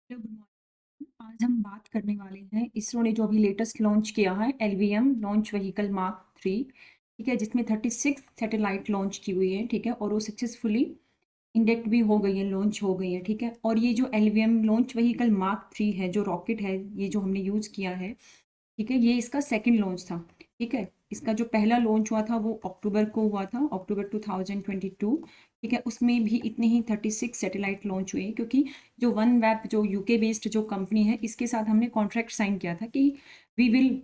Hello, good morning. आज हम बात करने वाले हैं इसरो ने जो अभी लेटेस्ट लॉन्च किया है एलवीएम लॉन्च व्हीकल मार्क 3। ठीक है, जिसमें 36 सैटेलाइट लॉन्च की हुई है। ठीक है, और वो सक्सेसफुली इंडेक्ट भी हो गई है, लॉन्च हो गई है। ठीक है, और ये जो एलवीएम लॉन्च व्हीकल मार्क 3 है, जो रॉकेट है, ये जो हमने यूज़ किया है, ठीक है, ये इसका सेकंड लॉन्च था। ठीक है, इसका जो पहला लॉन्च हुआ था वो अक्टूबर को हुआ था, अक्टूबर 2022। ठीक है, उसमें भी इतने ही 36 सैटेलाइट लॉन्च हुए, क्योंकि जो वन वेब जो यूके बेस्ड जो कंपनी है, इसके साथ हमने कॉन्ट्रैक्ट साइन किया था कि वी विल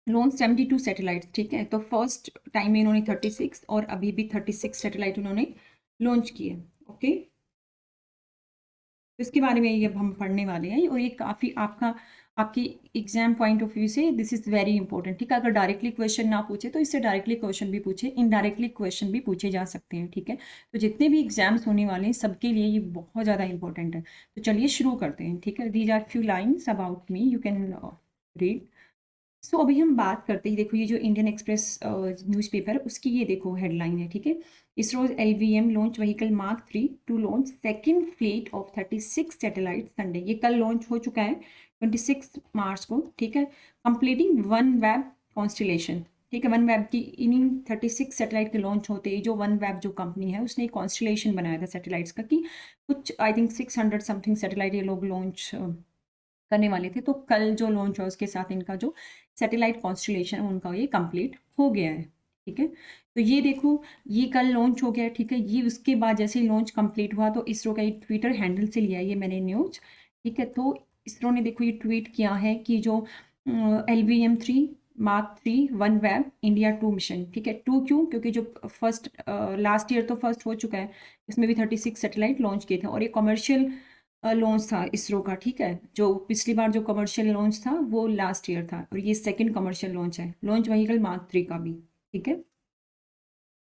लॉन्च 72 सैटेलाइट। ठीक है, तो फर्स्ट टाइम में इन्होंने 36 और अभी भी 36 सैटेलाइट उन्होंने लॉन्च किए। ओके, तो इसके बारे में ये अब हम पढ़ने वाले हैं, और ये काफ़ी आपका आपकी एग्जाम पॉइंट ऑफ व्यू से दिस इज़ वेरी इंपॉर्टेंट। ठीक है, अगर डायरेक्टली क्वेश्चन ना पूछे तो इससे डायरेक्टली क्वेश्चन भी पूछे, इनडायरेक्टली क्वेश्चन भी पूछे जा सकते हैं। ठीक है, तो जितने भी एग्जाम्स होने वाले हैं सबके लिए ये बहुत ज़्यादा इंपॉर्टेंट है। तो चलिए शुरू करते हैं। ठीक है, these are few lines about me, you can read. So अभी हम बात करते हैं, देखो ये जो इंडियन एक्सप्रेस न्यूज़पेपर है उसकी ये देखो हेडलाइन है। ठीक है, ISRO's LVM launch vehicle mark 3 to launch second fleet of 36 satellite Sunday. ये कल लॉन्च हो चुका है 26 मार्च को। ठीक है, कंप्लीटिंग वन वेब कॉन्स्टिलेशन। ठीक है, वन वेब की इन्हीं 36 सैटेलाइट के लॉन्च होते ही जो वन वेब जो कंपनी है उसने एक कॉन्स्टिलेशन बनाया था सैटेलाइट्स का, कि कुछ आई थिंक 600 समथिंग सैटेलाइट ये लोग लॉन्च करने वाले थे। तो कल जो लॉन्च हुआ उसके साथ इनका जो सैटेलाइट कॉन्स्टलेशन उनका ये कंप्लीट हो गया है। ठीक है, तो ये देखो ये कल लॉन्च हो गया। ठीक है, ये उसके बाद जैसे ही लॉन्च कंप्लीट हुआ तो इसरो का एक ट्विटर हैंडल से लिया है ये मैंने न्यूज। ठीक है, तो इसरो ने देखो ये ट्वीट किया है कि जो LVM-3 mark 3 one web India 2 mission. ठीक है, 2 क्यों? क्योंकि जो फर्स्ट लास्ट ईयर तो फर्स्ट हो चुका है, इसमें भी 36 सैटेलाइट लॉन्च किए थे, और ये कमर्शियल लॉन्च था इसरो का। ठीक है, जो पिछली बार जो कमर्शियल लॉन्च था वो लास्ट ईयर था, और ये सेकंड कमर्शियल लॉन्च है, लॉन्च व्हीकल मार्क 3 का भी। ठीक है,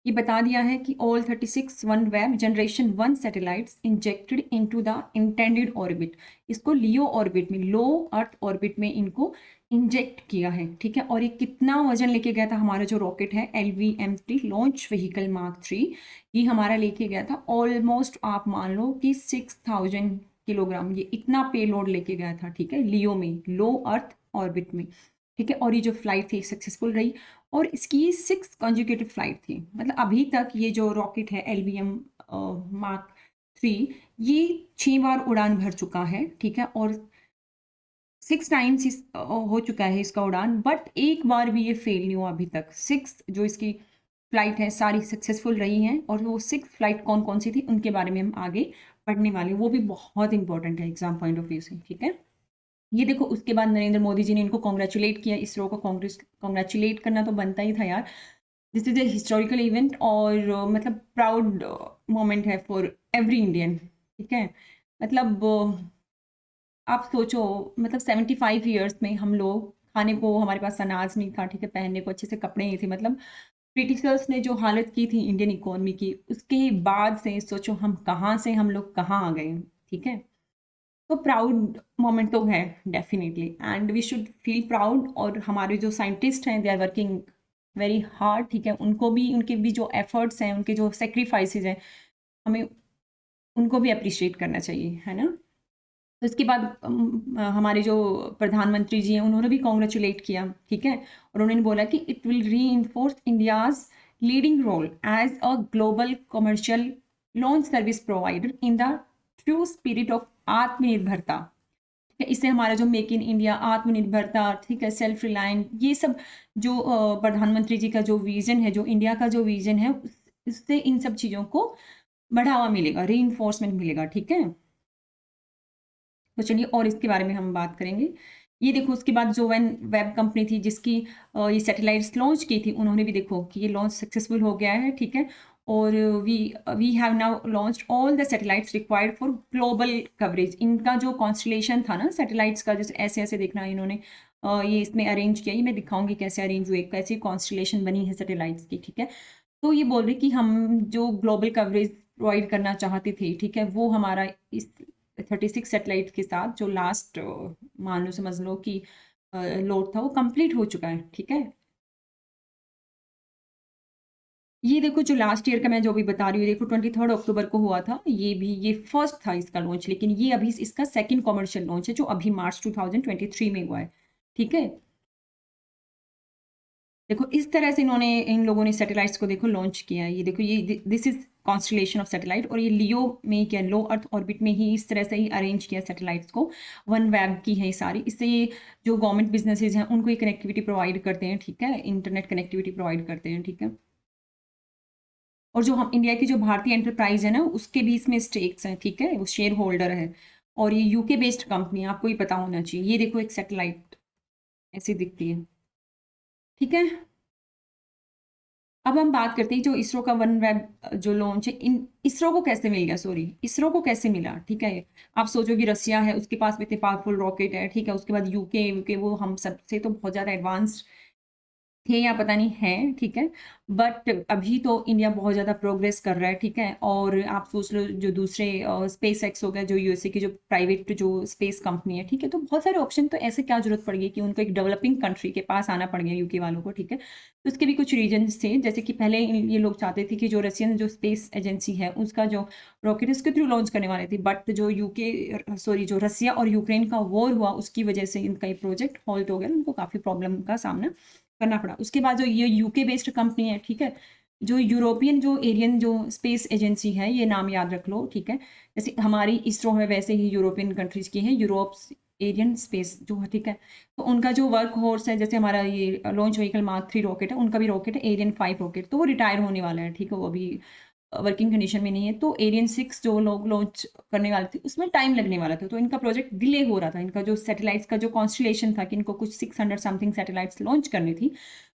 ये बता दिया है कि all 36 one web generation 1 satellites injected into the intended orbit. इसको लियो ऑर्बिट में, लो अर्थ ऑर्बिट में इनको इंजेक्ट किया है। ठीक है, और ये कितना वजन लेके गया था हमारा जो रॉकेट है LVM-3 लॉन्च व्हीकल मार्क 3, ये हमारा लेके गया था ऑलमोस्ट, आप मान लो कि 6000 किलोग्राम, ये इतना पेलोड लेके गया था। ठीक है, लियो में, लो अर्थ ऑर्बिट में। ठीक है, और ये जो फ्लाइट थी सक्सेसफुल रही, और इसकी 6 कंजुगेटिव फ्लाइट थी। मतलब अभी तक ये जो रॉकेट है LVM मार्क 3, ये 6 बार उड़ान भर चुका है। ठीक है, और 6 टाइम्स हो चुका है इसका उड़ान, बट एक बार भी ये फेल नहीं हुआ अभी तक। 6 जो इसकी फ्लाइट है सारी सक्सेसफुल रही हैं, और वो 6 फ्लाइट कौन कौन सी थी उनके बारे में हम आगे पढ़ने वाले हैं, वो भी बहुत इंपॉर्टेंट है एग्जाम पॉइंट ऑफ व्यू से। ठीक है, ये देखो उसके बाद नरेंद्र मोदी जी ने इनको कॉन्ग्रेचुलेट किया, इसरो को कांग्रेस कॉन्ग्रेचुलेट करना तो बनता ही था यार। This is a historical event, और मतलब प्राउड मोमेंट है फॉर एवरी इंडियन। ठीक है, मतलब आप सोचो, मतलब 75 ईयर्स में हम लोग खाने को, हमारे पास अनाज नहीं था। ठीक है, पहनने को अच्छे से कपड़े नहीं थे। मतलब ब्रिटिशर्स ने जो हालत की थी इंडियन इकोनॉमी की, उसके बाद से सोचो हम कहाँ से हम लोग कहाँ आ गए। ठीक है, तो प्राउड मोमेंट तो है definitely, and we should feel proud. और हमारे जो साइंटिस्ट हैं they are working very hard. ठीक है, उनको भी, उनके भी जो एफर्ट्स हैं, उनके जो सेक्रीफाइसेस हैं, हमें उनको भी अप्रिशिएट करना चाहिए, है ना। तो इसके बाद हमारे जो प्रधानमंत्री जी हैं उन्होंने भी कॉन्ग्रेचुलेट किया। ठीक है, और उन्होंने बोला कि it will reinforce India's leading role as a global commercial launch service provider in the true spirit of आत्मनिर्भरता। ठीक है, इससे हमारा जो मेक इन इंडिया, आत्मनिर्भरता, ठीक है, सेल्फ रिलायंट, ये सब जो प्रधानमंत्री जी का जो विजन है, जो इंडिया का जो विजन है, इससे इन सब चीज़ों को बढ़ावा मिलेगा, री मिलेगा। ठीक है, तो चलिए और इसके बारे में हम बात करेंगे। ये देखो उसके बाद जो वन वेब कंपनी थी जिसकी ये सैटेलाइट्स लॉन्च की थी, उन्होंने भी देखो कि ये लॉन्च सक्सेसफुल हो गया है। ठीक है, और we we have now launched all the satellites required for global coverage. इनका जो कॉन्स्टलेशन था ना सैटेलाइट्स का, जैसे ऐसे ऐसे देखना इन्होंने ये इसमें अरेंज किया, ये मैं दिखाऊंगी कैसे अरेंज हुए, कैसी कॉन्स्टलेशन बनी है सैटेलाइट्स की। ठीक है, तो ये बोल रही कि हम जो ग्लोबल कवरेज प्रोवाइड करना चाहते थे, ठीक है, वो हमारा इस 36 सैटेलाइट के साथ जो लास्ट मान लो, समझ लो कि लोड था वो कंप्लीट हो चुका है। ठीक है, ये देखो जो लास्ट ईयर का मैं जो भी बता रही हूँ, देखो 23 अक्टूबर को हुआ था, ये फर्स्ट था इसका लॉन्च, लेकिन ये अभी इसका सेकंड कमर्शियल लॉन्च है जो अभी मार्च 2023 में हुआ है, ठीक है। देखो इस तरह से इन लोगों ने सैटेलाइट्स को देखो लॉन्च किया है। ये देखो ये this is constellation of satellite, और ये लियो में क्या लो अर्थ ऑर्बिट में ही इस तरह से ही अरेंज किया सैटेलाइट्स को। वन वेब की है ये सारी। इससे ये जो गवर्नमेंट बिजनेसेस हैं उनको ये कनेक्टिविटी प्रोवाइड करते हैं, ठीक है, इंटरनेट कनेक्टिविटी प्रोवाइड करते हैं, ठीक है। और जो हम इंडिया की जो भारतीय एंटरप्राइज है ना, उसके भी इसमें स्टेक्स हैं, ठीक है, वो शेयर होल्डर है। और ये यूके बेस्ड कंपनी है, आपको ये पता होना चाहिए। ये देखो एक सैटेलाइट ऐसी दिखती है, ठीक है। अब हम बात करते हैं जो इसरो का वन वेब जो लॉन्च है, इन इसरो को कैसे मिल गया, सॉरी इसरो को कैसे मिला, ठीक है। आप सोचोगे रसिया है, उसके पास में इतने पावरफुल रॉकेट है, ठीक है, उसके बाद यूके वो हम सबसे तो बहुत ज़्यादा एडवांस्ड थे या पता नहीं है, ठीक है। बट अभी तो इंडिया बहुत ज़्यादा प्रोग्रेस कर रहा है, ठीक है। और आप सोच लो जो दूसरे स्पेस एक्स हो गया, जो यूएसए की जो प्राइवेट जो स्पेस कंपनी है, ठीक है, तो बहुत सारे ऑप्शन, तो ऐसे क्या जरूरत पड़ गई कि उनको एक डेवलपिंग कंट्री के पास आना पड़ गया, यूके वालों को, ठीक है। तो उसके भी कुछ रीजन्स थे, जैसे कि पहले ये लोग चाहते थे कि जो रशियन जो स्पेस एजेंसी है उसका जो रॉकेट उसके थ्रू लॉन्च करने वाले थे, बट जो जो रसिया और यूक्रेन का वॉर हुआ उसकी वजह से इनका ये प्रोजेक्ट हॉल्ट हो गया, उनको काफ़ी प्रॉब्लम का सामना करना पड़ा। उसके बाद जो ये यूके बेस्ड कंपनी है, ठीक है, जो यूरोपियन जो एरियन जो स्पेस एजेंसी है, ये नाम याद रख लो, ठीक है। जैसे हमारी इसरो है वैसे ही यूरोपियन कंट्रीज की है यूरोप एरियन स्पेस जो है, ठीक है। तो उनका जो वर्क हॉर्स है, जैसे हमारा ये लॉन्च व्हीकल मार्क 3 रॉकेट है, उनका भी रॉकेट है एरियन 5 रॉकेट, तो वो रिटायर होने वाला है, ठीक है, वो अभी वर्किंग कंडीशन में नहीं है। तो एरियन 6 जो लोग लॉन्च करने वाले थे उसमें टाइम लगने वाला था, तो इनका प्रोजेक्ट डिले हो रहा था। इनका जो सैटेलाइट्स का जो कॉन्स्टिलेशन था कि इनको कुछ 600 समथिंग सैटेलाइट्स लॉन्च करनी थी,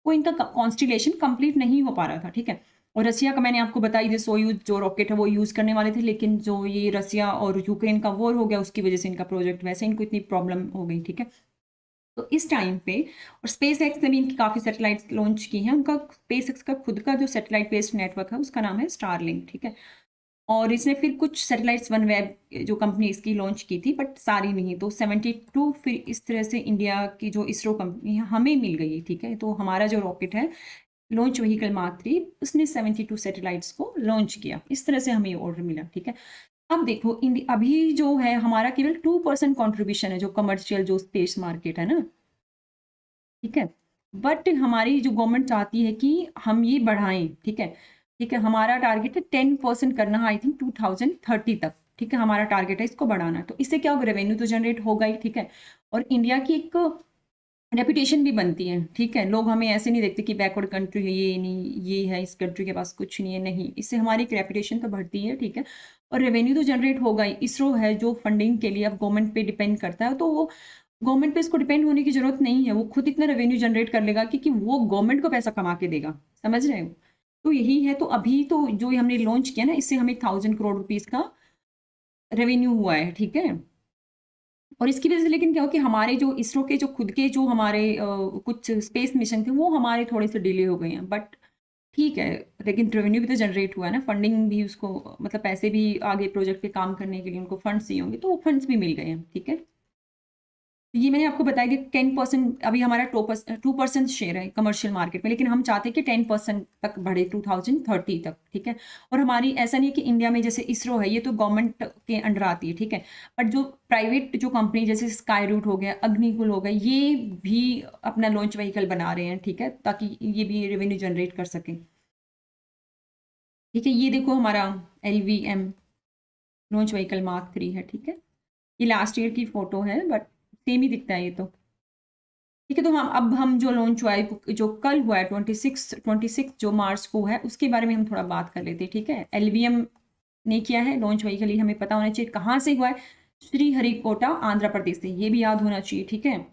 वो इनका कॉन्स्टिलेशन कंप्लीट नहीं हो पा रहा था, ठीक है। और रसिया का मैंने आपको बताई थी, सोयूज जो रॉकेट है वो यूज़ करने वाले थे, लेकिन जो ये रसिया और यूक्रेन का वॉर हो गया उसकी वजह से इनका प्रोजेक्ट वैसे इनको इतनी प्रॉब्लम हो गई, ठीक है। तो इस टाइम पे, और स्पेस एक्स ने भी इनकी काफ़ी सैटेलाइट्स लॉन्च की हैं। उनका स्पेस एक्स का खुद का जो सैटेलाइट बेस्ड नेटवर्क है उसका नाम है स्टारलिंक, ठीक है। और इसने फिर कुछ सैटेलाइट्स वन वेब जो कंपनी इसकी लॉन्च की थी, बट सारी नहीं, तो 72 फिर इस तरह से इंडिया की जो इसरो कंपनी है हमें मिल गई, ठीक है। तो हमारा जो रॉकेट है लॉन्च व्हीकल मार्क 3 उसने 72 सैटेलाइट्स को लॉन्च किया, इस तरह से हमें ऑर्डर मिला, ठीक है। अब देखो अभी जो है हमारा केवल 2% कॉन्ट्रीब्यूशन है जो कमर्शियल जो स्पेस मार्केट है ना, ठीक है। बट हमारी जो गवर्नमेंट चाहती है कि हम ये बढ़ाएं, ठीक है, ठीक है। हमारा टारगेट है 10% करना, आई थिंक 2030 तक, ठीक है, हमारा टारगेट है इसको बढ़ाना। तो इससे क्या होगा, रेवेन्यू तो जनरेट होगा ही, ठीक है। और इंडिया की एक रेपुटेशन भी बनती है, ठीक है। लोग हमें ऐसे नहीं देखते कि बैकवर्ड कंट्री है, ये नहीं, ये है, इस कंट्री के पास कुछ नहीं है, नहीं, इससे हमारी एक रेपुटेशन तो बढ़ती है, ठीक है। और रेवेन्यू तो जनरेट होगा ही। इसरो है जो फंडिंग के लिए अब गवर्नमेंट पे डिपेंड करता है, तो वो गवर्नमेंट पे इसको डिपेंड होने की जरूरत नहीं है, वो खुद इतना रेवेन्यू जनरेट कर लेगा क्योंकि वो गवर्नमेंट को पैसा कमा के देगा, समझ रहे हो। तो यही है। तो अभी तो जो हमने लॉन्च किया ना, इससे हमें 1000 करोड़ रुपीज का रेवेन्यू हुआ है, ठीक है। और इसकी वजह से लेकिन क्या हो कि हमारे जो इसरो के जो खुद के जो हमारे कुछ स्पेस मिशन थे वो हमारे थोड़े से डिले हो गए हैं, बट ठीक है। लेकिन रेवेन्यू भी तो जनरेट हुआ है ना, फंडिंग भी उसको, मतलब पैसे भी आगे प्रोजेक्ट पे काम करने के लिए उनको फंड्स चाहिए होंगे, तो वो फंड्स भी मिल गए हैं, ठीक है। तो ये मैंने आपको बताया कि 10% अभी हमारा 2% शेयर है कमर्शियल मार्केट में, लेकिन हम चाहते हैं कि 10% तक बढ़े 2030 तक, ठीक है। और हमारी ऐसा नहीं है कि इंडिया में जैसे इसरो है ये तो गवर्नमेंट के अंडर आती है, ठीक है। बट जो प्राइवेट जो कंपनी जैसे स्काई रूट हो गया, अग्निकुल हो गया, ये भी अपना लॉन्च व्हीकल बना रहे हैं, ठीक है, ताकि ये भी रेवेन्यू जनरेट कर सकें, ठीक है। ये देखो हमारा LVM लॉन्च व्हीकल मार्क 3 है, ठीक है। ये लास्ट ईयर की फोटो है, बट सेम ही दिखता है ये तो, ठीक है। तो हम जो लॉन्च हुआ है जो कल हुआ है 26 जो मार्च को है, उसके बारे में हम थोड़ा बात कर लेते हैं, ठीक है। LVM ने किया है लॉन्च व्हीकल, हमें पता होना चाहिए कहाँ से हुआ है, श्रीहरिकोटा आंध्र प्रदेश से, ये भी याद होना चाहिए, ठीक है।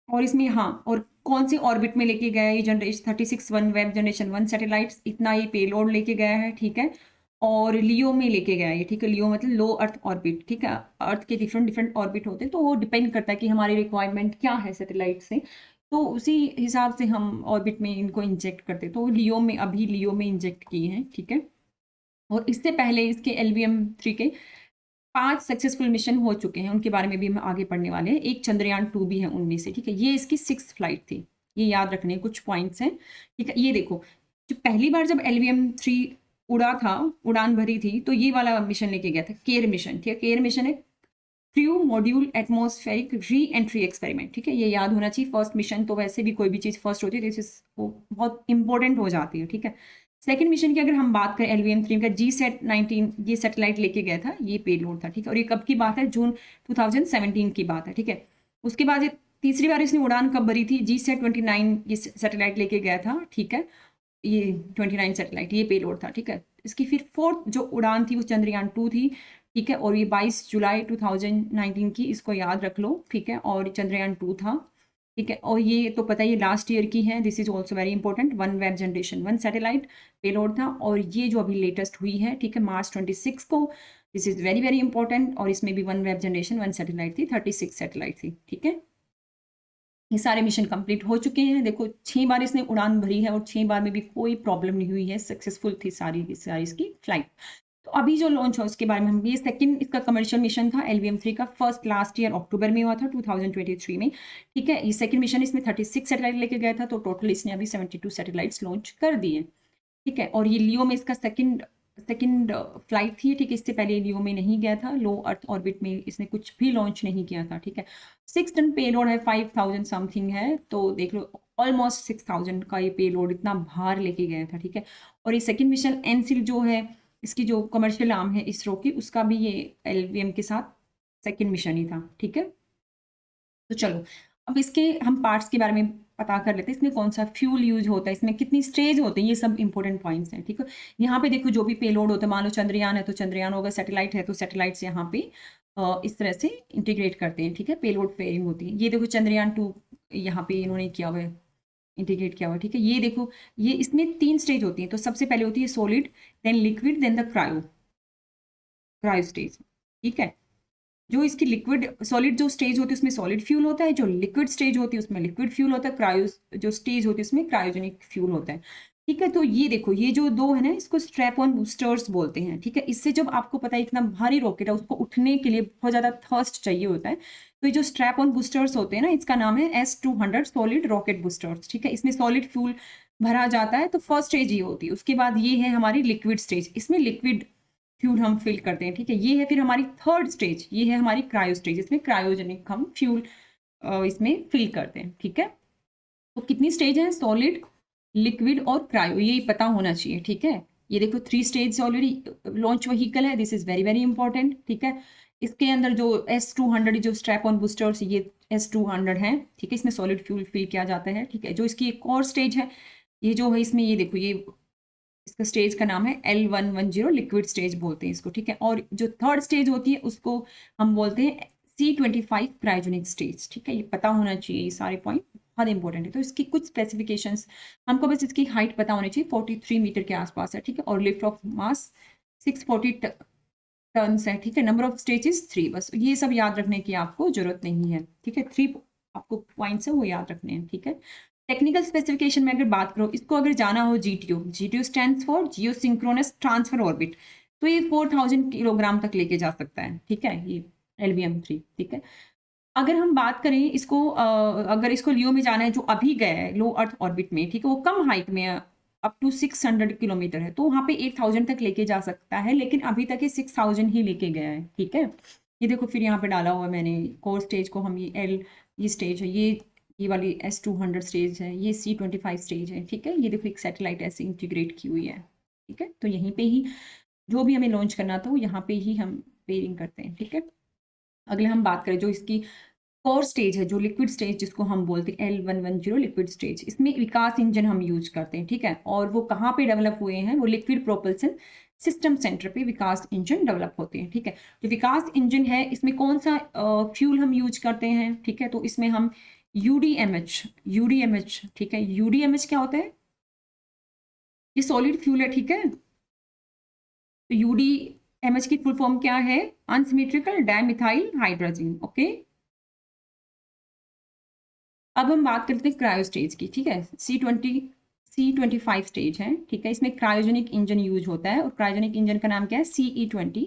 और इसमें हाँ, और कौन से ऑर्बिट में लेके गया है ये generation 36 one web generation 1 satellites, इतना ये पेलोड लेके गया है, ठीक है। और लियो में लेके गया है ये, ठीक है। लियो मतलब लो अर्थ ऑर्बिट, ठीक है। अर्थ के डिफरेंट डिफरेंट ऑर्बिट होते हैं, तो वो डिपेंड करता है कि हमारी रिक्वायरमेंट क्या है सैटेलाइट से, तो उसी हिसाब से हम ऑर्बिट में इनको इंजेक्ट करते हैं। तो लियो में इंजेक्ट किए हैं, ठीक है। और इससे पहले इसके LVM-3 के 5 सक्सेसफुल मिशन हो चुके हैं, उनके बारे में भी हम आगे पढ़ने वाले हैं। एक चंद्रयान-2 भी है उनमें से, ठीक है। ये इसकी 6th फ्लाइट थी, ये याद रखने कुछ पॉइंट्स हैं, ठीक है। ये देखो जो पहली बार जब LVM-3 उड़ा था, उड़ान भरी थी, तो ये वाला मिशन लेके गया था, केयर मिशन, ठीक है। केयर मिशन है crew module atmospheric re entry experiment, ठीक है, ये याद होना चाहिए। फर्स्ट मिशन तो वैसे भी कोई भी चीज़ फर्स्ट होती है, दिस इज वो बहुत इंपॉर्टेंट हो जाती है, ठीक है। सेकंड मिशन की अगर हम बात करें, LVM-3 का GSAT-19 ये सैटेलाइट लेके गया था, ये पेलोड था, ठीक है। और ये कब की बात है? जून 2017 की बात है, ठीक है। उसके बाद ये तीसरी बार इसने उड़ान कब भरी थी? GSAT-29 ये सैटेलाइट लेके गया था, ठीक है। ये 29 सैटेलाइट ये पेलोड था, ठीक है। इसकी फिर फोर्थ जो उड़ान थी वो चंद्रयान-2 थी, ठीक है। और ये 22 जुलाई 2019 की, इसको याद रख लो, ठीक है। और चंद्रयान-2 था, ठीक है। और ये तो पता ही लास्ट ईयर की है, this is also very important. One web generation 1 satellite payload था। और ये जो अभी लेटेस्ट हुई है, ठीक है, मार्च 26 को, this is very very important. और इसमें भी वन वेब जनरेशन 1 सैटेलाइट थी, 36 सैटेलाइट थी, ठीक है। ये सारे मिशन कंप्लीट हो चुके हैं। देखो 6 बार इसने उड़ान भरी है और 6 बार में भी कोई प्रॉब्लम नहीं हुई है, सक्सेसफुल थी सारी इसकी फ्लाइट। तो अभी जो लॉन्च हुआ उसके बारे में हम, ये सेकंड इसका कमर्शियल मिशन था LVM-3 का। फर्स्ट लास्ट ईयर अक्टूबर में हुआ था 2023 में, ठीक है। ये सेकंड मिशन इसमें 36 सैटेलाइट लेके गया था, तो टोटल इसने अभी 72 सैटेलाइट्स लॉन्च कर दिए, ठीक है। और ये लियो में इसका सेकंड फ्लाइट थी, ठीक है। इससे पहले लियो में नहीं गया था, लो अर्थ ऑर्बिट में इसने कुछ भी लॉन्च नहीं किया था, ठीक है। 6 टन पेलोड है, 5000 समथिंग है, तो देख लो ऑलमोस्ट 6000 का ये पेलोड, इतना भार लेके गया था, ठीक है। और ये सेकंड मिशन एनसिल जो है, इसकी जो कमर्शियल आर्म है इसरो की, उसका भी ये LVM के साथ सेकंड मिशन ही था, ठीक है। तो चलो अब इसके हम पार्ट्स के बारे में पता कर लेते हैं। इसमें कौन सा फ्यूल यूज होता है, इसमें कितनी स्टेज होते हैं, ये सब इंपॉर्टेंट पॉइंट्स हैं, ठीक है। यहाँ पे देखो जो भी पेलोड होता है, मान लो चंद्रयान है तो चंद्रयान होगा, सैटेलाइट है तो सैटेलाइट्स यहाँ पे इस तरह से इंटीग्रेट करते हैं, ठीक है। पेलोड पेयरिंग होती है। ये देखो चंद्रयान-2 यहाँ पे इन्होंने किया हुआ है, इंटीग्रेट किया हुआ है, ठीक है। ये देखो ये इसमें 3 स्टेज होती है। तो सबसे पहले होती है solid, then liquid, then the cryo stage, ठीक है। जो इसकी लिक्विड सॉलिड जो स्टेज होती है उसमें सॉलिड फ्यूल होता है, जो लिक्विड स्टेज होती है उसमें लिक्विड फ्यूल होता है, क्रायो जो स्टेज होती है उसमें क्रायोजेनिक फ्यूल होता है, ठीक है। तो ये देखो ये जो दो है ना, इसको स्ट्रैप ऑन बूस्टर्स बोलते हैं, ठीक है। इससे जब आपको पता है इतना भारी रॉकेट है, उसको उठने के लिए बहुत ज़्यादा थर्स्ट चाहिए होता है, तो ये जो स्ट्रैप ऑन बूस्टर्स होते हैं ना, इसका नाम है S-200 सॉलिड रॉकेट बूस्टर्स, ठीक है। इसमें सॉलिड फ्यूल भरा जाता है, तो फर्स्ट स्टेज ये होती है। उसके बाद ये है हमारी लिक्विड स्टेज, इसमें लिक्विड फ्यूल हम फिल करते हैं, ठीक है। ये है फिर हमारी थर्ड स्टेज, ये है हमारी क्रायो स्टेज, इसमें क्रायोजेनिक हम फ्यूल इसमें फिल करते हैं, ठीक है। तो कितनी स्टेज है? सॉलिड, लिक्विड और क्रायो, ये पता होना चाहिए, ठीक है। ये देखो 3 स्टेज ऑलरेडी लॉन्च व्हीकल है, this is very very important, ठीक है। इसके अंदर जो S-200 जो स्ट्रैप ऑन बूस्टर्स, ये S-200 है, ठीक है। इसमें सॉलिड फ्यूल फिल किया जाता है, ठीक है। जो इसकी एक और स्टेज है, ये जो है इसमें, ये देखो ये इसका स्टेज का नाम है L110 लिक्विड स्टेज बोलते हैं इसको, ठीक है। और जो थर्ड स्टेज होती है उसको हम बोलते हैं C-25 क्रायोजेनिक स्टेज, ठीक है। ये पता होना चाहिए, ये सारे पॉइंट बहुत इंपॉर्टेंट है। तो इसकी कुछ स्पेसिफिकेशंस हमको बस इसकी हाइट पता होनी चाहिए, 43 मीटर के आसपास है, ठीक है। और लिफ्ट ऑफ मास 640 टन्स है, ठीक है। नंबर ऑफ स्टेजेस 3, बस ये सब याद रखने की आपको जरूरत नहीं है, ठीक है। 3 आपको पॉइंट्स है वो याद रखने हैं, ठीक है। टेक्निकल स्पेसिफिकेशन में अगर बात करो, इसको अगर जाना हो GTO stands for Jio synchronous transfer orbit, तो ये 4000 किलोग्राम तक लेके जा सकता है, ठीक है, ये LVM-3, ठीक है। अगर हम बात करें इसको अगर इसको लियो में जाना है, जो अभी गया है लो अर्थ ऑर्बिट में, ठीक है, वो कम हाइट में है, अप टू 600 किलोमीटर है, तो वहाँ पे 8000 तक लेके जा सकता है, लेकिन अभी तक ये 6000 ही लेके गया है, ठीक है। ये देखो फिर यहाँ पे डाला हुआ है मैंने कोर स्टेज को, हम ये स्टेज है, ये वाली S-200 स्टेज है, ये C-25 स्टेज है, ठीक है। ये देखो एक सैटेलाइट ऐसे इंटीग्रेट की हुई है, ठीक है। तो यहीं पे ही जो भी हमें लॉन्च करना था वो यहाँ पे ही हम पेयरिंग करते हैं, ठीक है। अगले हम बात करें जो इसकी कोर स्टेज है, जो लिक्विड स्टेज जिसको हम बोलते हैं L110 लिक्विड स्टेज, इसमें विकास इंजन हम यूज करते हैं, ठीक है। और वो कहाँ पे डेवलप हुए हैं? वो लिक्विड प्रोपल्सन सिस्टम सेंटर पे विकास इंजन डेवलप होते हैं, ठीक है। जो विकास इंजन है इसमें कौन सा फ्यूल हम यूज करते हैं, ठीक है। तो इसमें हम UDMH, ठीक है। UDMH क्या होता है? ये सॉलिड फ्यूल है, ठीक है। तो UDMH की फुल फॉर्म क्या है? Unsymmetrical dimethyl hydrogen, okay. अब हम बात करते हैं क्रायो स्टेज की, ठीक है। C-25 स्टेज है, ठीक है। इसमें क्रायोजेनिक इंजन यूज होता है, और क्रायोजेनिक इंजन का नाम क्या है? CE-20।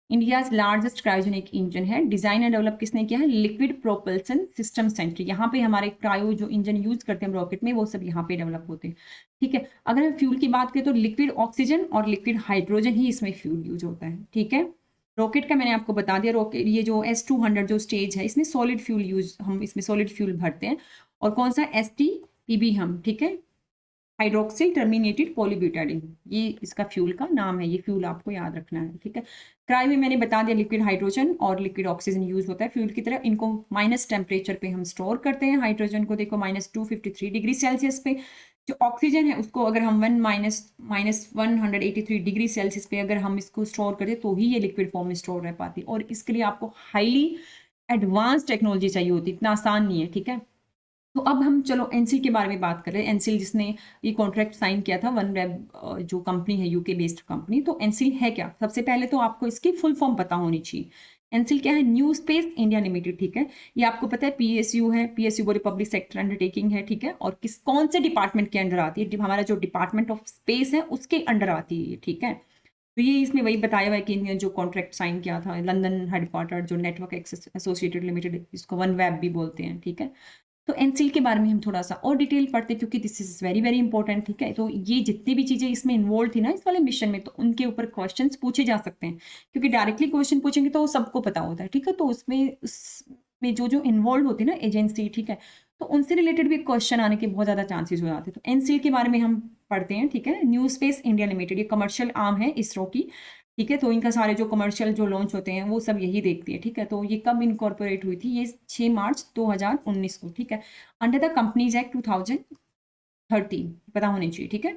India's largest cryogenic engine है। डिजाइन एंड डेवलप किसने किया है? Liquid propulsion system centre. यहाँ पे हमारे क्रायो जो इंजन यूज करते हैं हम रॉकेट में, वो सब यहाँ पे डेवलप होते हैं। ठीक है, अगर हम फ्यूल की बात करें तो लिक्विड ऑक्सीजन और लिक्विड हाइड्रोजन ही इसमें फ्यूल यूज होता है। ठीक है, रॉकेट का मैंने आपको बता दिया। रॉकेट ये जो S200 जो स्टेज है, इसमें सॉलिड फ्यूल यूज, हम इसमें सॉलिड फ्यूल भरते हैं। और कौन सा? STPB हम, ठीक है, हाइड्रोक्सिल टर्मिनेटेड पॉलीब्यूटाडीन, ये इसका फ्यूल का नाम है। ये फ्यूल आपको याद रखना है। ठीक है, क्रायो में मैंने बता दिया लिक्विड हाइड्रोजन और लिक्विड ऑक्सीजन यूज होता है फ्यूल की तरह। इनको माइनस टेम्परेचर पे हम स्टोर करते हैं। हाइड्रोजन को देखो -253 डिग्री सेल्सियस पे। जो ऑक्सीजन है उसको अगर हम -183 डिग्री सेल्सियस पे अगर हम इसको स्टोर करें तो ही ये लिक्विड फॉर्म में स्टोर रह पाती है। और इसके लिए आपको हाईली एडवांस टेक्नोलॉजी चाहिए होती है, इतना आसान नहीं है। ठीक है, तो अब हम चलो एनसिल के बारे में बात कर रहे हैं। एनसिल जिसने ये कॉन्ट्रैक्ट साइन किया था, OneWeb जो कंपनी है, यूके बेस्ड कंपनी। तो एनसिल है क्या? सबसे पहले तो आपको इसकी फुल फॉर्म पता होनी चाहिए। एनसिल क्या है? New space India limited. ठीक है, ये आपको पता है PSU है। PSU वो पब्लिक सेक्टर अंडरटेकिंग है। ठीक है, और कौन से डिपार्टमेंट के अंडर आती है? हमारा जो डिपार्टमेंट ऑफ स्पेस है उसके अंडर आती है। ठीक है, तो ये इसमें वही बताया हुआ है कि इन्होंने जो कॉन्ट्रैक्ट साइन किया था, लंदन हेडक्वार्टर जो नेटवर्क एक्सेस एसोसिएटेड लिमिटेड, इसको OneWeb भी बोलते हैं। ठीक है, तो एनसील के बारे में हम थोड़ा सा और डिटेल पढ़ते, क्योंकि this is very very important. ठीक है, तो ये जितनी भी चीज़ें इसमें इन्वॉल्व थी ना इस वाले मिशन में, तो उनके ऊपर क्वेश्चंस पूछे जा सकते हैं। क्योंकि डायरेक्टली क्वेश्चन पूछेंगे तो सबको पता होता है। ठीक है, तो उसमें जो जो इन्वॉल्व होती है ना एजेंसी, ठीक है, तो उनसे रिलेटेड भी क्वेश्चन आने के बहुत ज़्यादा चांसेस हो जाते हैं। तो एनसील के बारे में हम पढ़ते हैं। ठीक है, न्यू स्पेस इंडिया लिमिटेड, ये कमर्शियल आर्म है इसरो की। ठीक है, तो इनका सारे जो कमर्शियल जो लॉन्च होते हैं वो सब यही देखती है। ठीक है, तो ये कब इनकॉर्पोरेट हुई थी? ये 6 मार्च 2019 को। ठीक है, अंडर द कंपनीज एक्ट 2013, पता होनी चाहिए। ठीक है,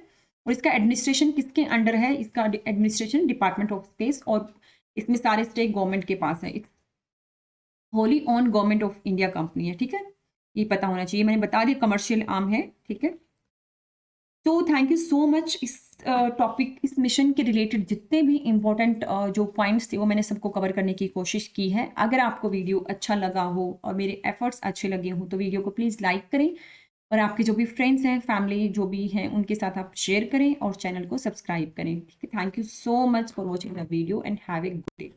और इसका एडमिनिस्ट्रेशन किसके अंडर है? इसका एडमिनिस्ट्रेशन डिपार्टमेंट ऑफ स्पेस, और इसमें सारे स्टेक गवर्नमेंट के पास है। Wholly owned government of India company है। ठीक है, ये पता होना चाहिए। मैंने बता दिया कमर्शियल आर्म है। ठीक है, तो थैंक यू सो मच। इस टॉपिक, इस मिशन के रिलेटेड जितने भी इंपॉर्टेंट जो पॉइंट्स थे वो मैंने सबको कवर करने की कोशिश की है। अगर आपको वीडियो अच्छा लगा हो और मेरे एफर्ट्स अच्छे लगे हों तो वीडियो को प्लीज़ लाइक करें, और आपके जो भी फ्रेंड्स हैं, फैमिली जो भी हैं, उनके साथ आप शेयर करें और चैनल को सब्सक्राइब करें। ठीक है, thank you so much for watching the video and have a good day.